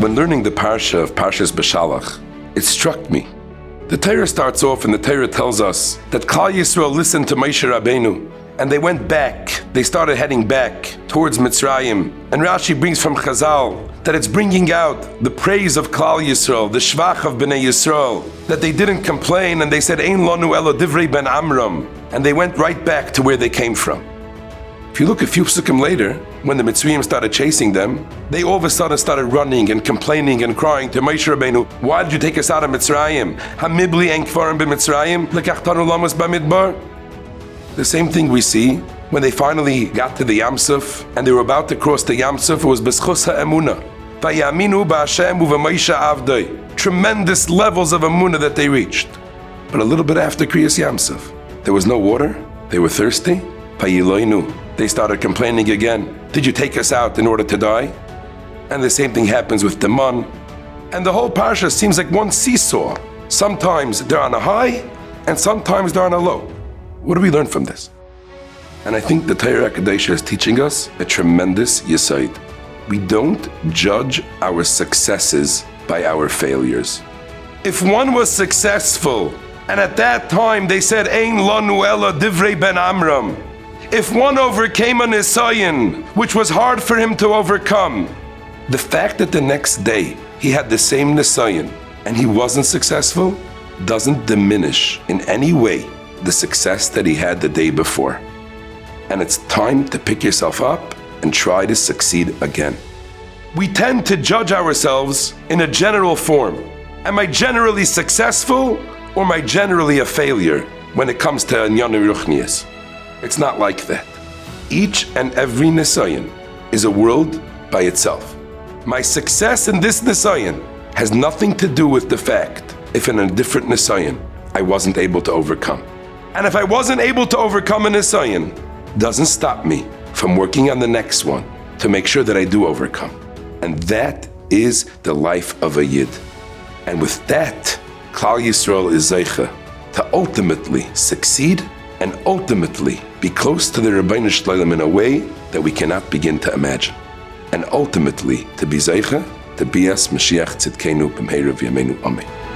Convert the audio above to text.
When learning the parsha of Parshas Beshalach, it struck me. The Torah starts off and the Torah tells us that Klal Yisrael listened to Moshe Rabbeinu and they went back. They started heading back towards Mitzrayim. And Rashi brings from Chazal that it's bringing out the praise of Klal Yisrael, the shvach of Bnei Yisrael, that they didn't complain and they said, Ein lanu elo divrei ben Amram. And they went right back to where they came from. If you look a few psukim later, when the Mitzrayim started chasing them, they all of a sudden started running and complaining and crying to Moshe Rabbeinu, why did you take us out of Mitzrayim? Hamibli en kfarim b'Mitzrayim, lekachtanu lamas b'midbar. The same thing we see when they finally got to the Yam Suf and they were about to cross the Yam Suf. It was b'schus ha'emunah. Vayaminu b'Hashem u'v'Moshe avdoi. Tremendous levels of emunah that they reached. But a little bit after Kriyas Yam Suf, there was no water. They were thirsty. Payiloinu. They started complaining again. Did you take us out in order to die? And the same thing happens with the man. And the whole parsha seems like one seesaw. Sometimes they're on a high, and sometimes they're on a low. What do we learn from this? And I think the Torah HaKadosh is teaching us a tremendous yesod. We don't judge our successes by our failures. If one was successful, and at that time they said, Ein lanu ela divrei ben Amram. If one overcame a nisayon, which was hard for him to overcome, the fact that the next day he had the same nisayon and he wasn't successful doesn't diminish in any way the success that he had the day before. And it's time to pick yourself up and try to succeed again. We tend to judge ourselves in a general form. Am I generally successful or am I generally a failure when it comes to Inyanei Ruchnius? It's not like that. Each and every nisayon is a world by itself. My success in this nisayon has nothing to do with the fact if in a different nisayon I wasn't able to overcome. And if I wasn't able to overcome a nisayon, doesn't stop me from working on the next one to make sure that I do overcome. And that is the life of a Yid. And with that, Klal Yisrael is zeicha to ultimately succeed and ultimately be close to the Rebbeinu Shloim in a way that we cannot begin to imagine. And ultimately to be zeicha, to be as Mashiach Tzidkenu b'mheira v'yameinu. Amen.